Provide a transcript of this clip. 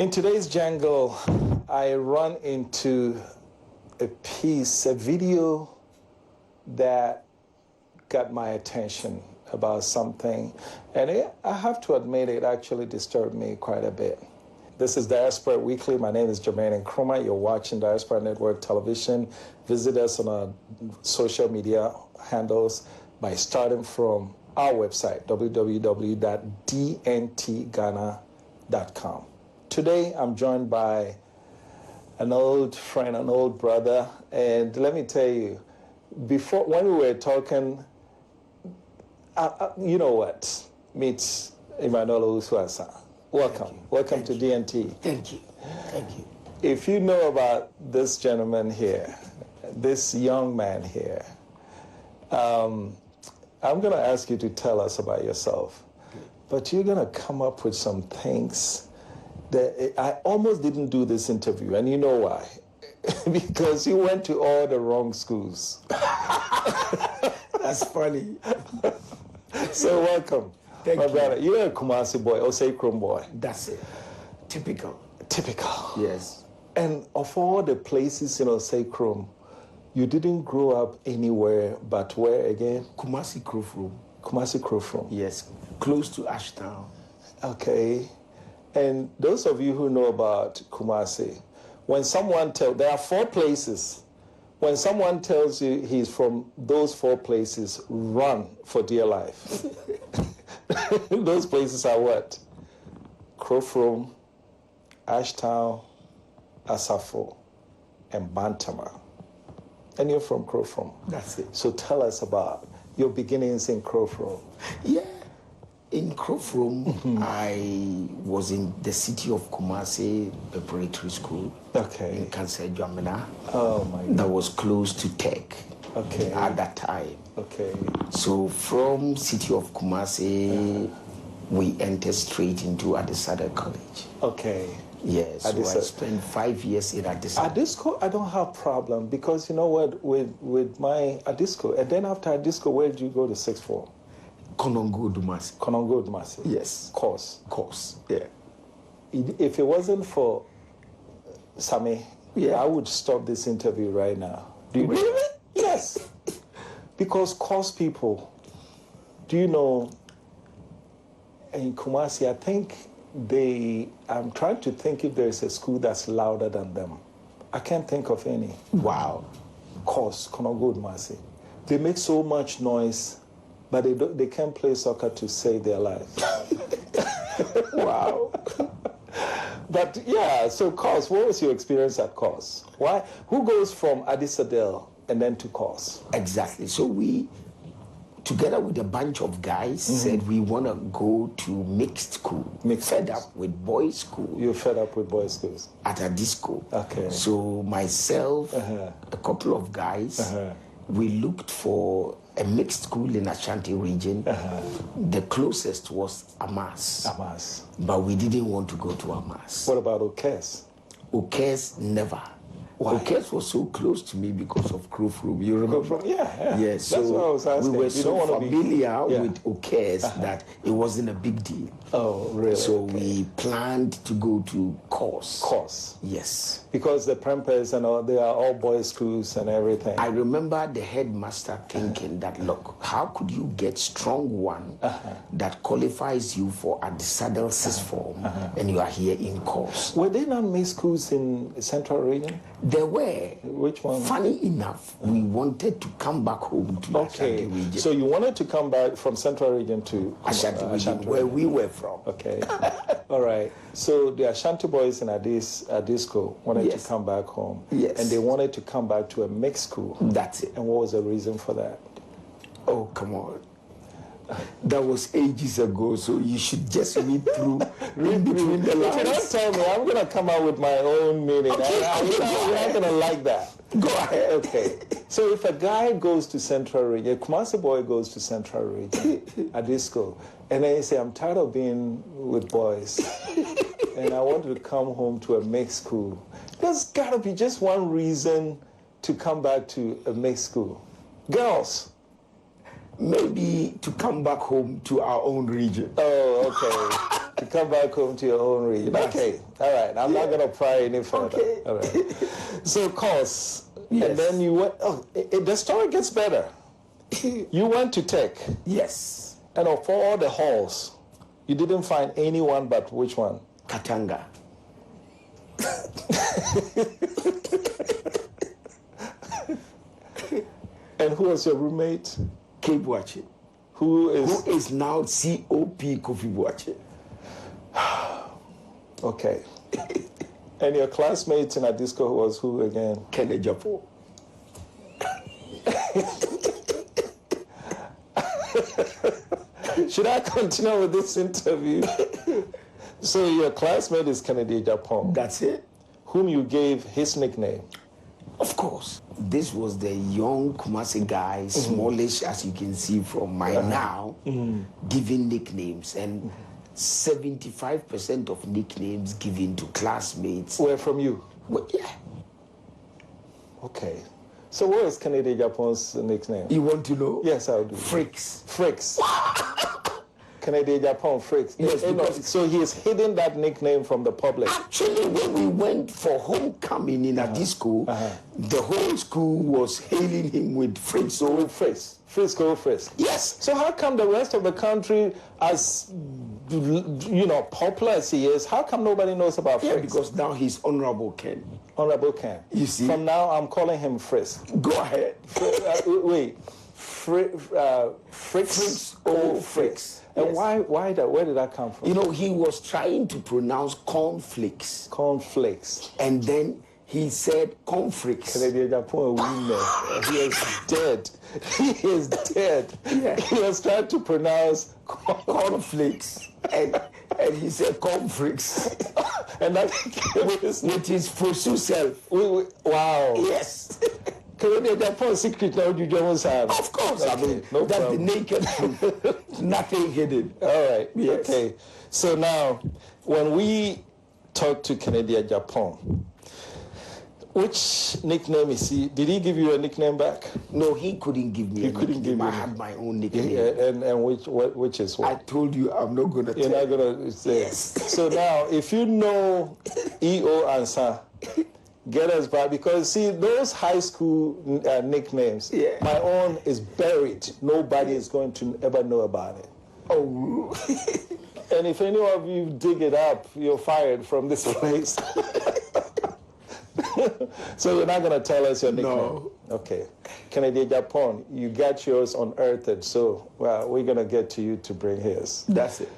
In today's jungle, I run into a video that got my attention about something, and I have to admit it actually disturbed me quite a bit. This is Diaspora Weekly. My name is Jermaine Nkrumah. You're watching Diaspora Network Television. Visit us on our social media handles by starting from our website, www.dntghana.com. Today, I'm joined by an old friend, an old brother, and let me tell you, when we were talking, you know what? Meet Emmanuel Usuasa. Welcome to DNT. Thank you. If you know about this gentleman here, this young man here, I'm going to ask you to tell us about yourself, but you're going to come up with some things that I almost didn't do this interview, and you know why? Because you went to all the wrong schools. That's funny. So welcome. Thank my you. brother. You're a Kumasi boy, Osei Krum boy. That's it. Typical. Yes. And of all the places in Osei Krum, you didn't grow up anywhere but where again? Kumasi Krofrom. Kumasi Krofrom. Yes. Close to Ashtown. Okay. And those of you who know about Kumasi, when someone there are 4 places. When someone tells you he's from those 4 places, run for dear life. Those places are what? Krofrom, Ashtown, Asafo, and Bantama. And you're from Krofrom. That's it. So tell us about your beginnings in Krofrom. Yeah. In Krofrom, I was in the city of Kumasi Preparatory School. Okay. In Kansai Jamina. Oh my God. That was close to Tech. Okay. At that time. Okay. So from city of Kumasi, we entered straight into ADISCO College. Okay. Yes, so I spent 5 years in ADISCO. ADISCO, I don't have problem because you know what, with my ADISCO, and then after ADISCO, where did you go to 6th form? Konongo Dumasi. Konongo Dumasi. Yes. Course. Yeah. If it wasn't for Sami, I would stop this interview right now. Do you know? Really? Yes. Because course people, do you know, in Kumasi, I think I'm trying to think if there's a school that's louder than them. I can't think of any. Wow. Course, Konongo Dumasi. They make so much noise, but they can't play soccer to save their lives. Wow. But yeah, so Kos, what was your experience at Kos? Why? Who goes from Adisadel and then to Kos? Exactly. So we, together with a bunch of guys, said we want to go to mixed school. Fed up with boys' school. You're fed up with boys' schools? At ADISCO. Okay. So myself, a couple of guys, we looked for a mixed school in Ashanti region. The closest was Amas. But we didn't want to go to Amas. What about Okes? Okes, never. Why? Okes was so close to me because of Krofrom. You remember? Yeah. Yes. That's what I was asking. We were so familiar with Okes that it wasn't a big deal. Oh, really? So we planned to go to Kos. Kos. Yes. Because the Prempers and all, they are all boys' schools and everything. I remember the headmaster thinking that, look, how could you get strong one that qualifies you for a Adisadel 6th form and you are here in Kos? Were there not mixed schools in the Central region? There were. Which one? Funny enough, we wanted to come back home to Ashanti region. So you wanted to come back from Central region to Ashanti region, where we were from. Okay. All right. So the Ashanti boys in ADISCO wanted to come back home. Yes. And they wanted to come back to a mixed school. That's it. And what was the reason for that? Oh, come on. That was ages ago, so you should just read through, read between the lines. If you don't tell me, I'm going to come out with my own meaning. Okay, You're not going to like that. Go ahead. Okay. So if a guy goes to Central region, a Kumasi boy goes to Central region, ADISCO, and then you say, I'm tired of being with boys, and I want to come home to a mixed school. There's got to be just one reason to come back to a mixed school. Girls. Maybe to come back home to our own region. Oh, okay. You come back home to your own region. Okay, all right. I'm not going to pry any further. Okay. All right. So, course, yes. And then you went, the story gets better. You went to Tech. Yes. And for all the halls, you didn't find anyone but which one? Katanga. And who was your roommate? Cape Watching. Who is now COP Kofi Boache. Okay. And your classmates in ADISCO was who again? Kenneth Japo. Should I continue with this interview? So your classmate is Kennedy Japong. That's it. Whom you gave his nickname. Of course. This was the young Kumasi guy, smallish as you can see from my now, giving nicknames. And 75% of nicknames given to classmates were from you? Well, yeah. Okay. So what is Kennedy Japong's nickname? You want to know? Yes, I do. Fricks. Fricks. Kennedy Japong Fricks. Yes, so he is hiding that nickname from the public. Actually, when we went for homecoming in ADISCO, the whole school was hailing him with Fricks. So with Fricks. Frisco Frisk. Yes. So how come the rest of the country, as popular as he is, how come nobody knows about Frisk? Yeah, because now he's Honorable Ken. Honorable Ken. You see? From now, I'm calling him Frisk. Go ahead. Wait. Fricks. Oh, Fricks. And yes. Why that? Where did that come from? You know, he was trying to pronounce cornflakes. Cornflakes. And then he said conflicts. Canadian Japan winner. He is dead. He is dead. Yeah. He was trying to pronounce conflicts. And he said conflicts. And that with his Fosu self. Wow. Yes. Canadian Japan secret now you don't have. Of course. Okay. I mean, no that's problem. the naked truth. Nothing hidden. All right. Yes. Okay. So now, when we talk to Canadian Japan, which nickname is he? Did he give you a nickname back? No, he couldn't give me a nickname. I had my own nickname. And which is what? I told you I'm not going to tell you. You're not going to say. Yes. So now, if you know EO ANSAH, get us back. Because, see, those high school nicknames, my own is buried. Nobody is going to ever know about it. Oh. And if any of you dig it up, you're fired from this place. So you're not going to tell us your nickname? No. Okay. Canadian Japan, you got yours unearthed, so we're going to get to you to bring his. That's it.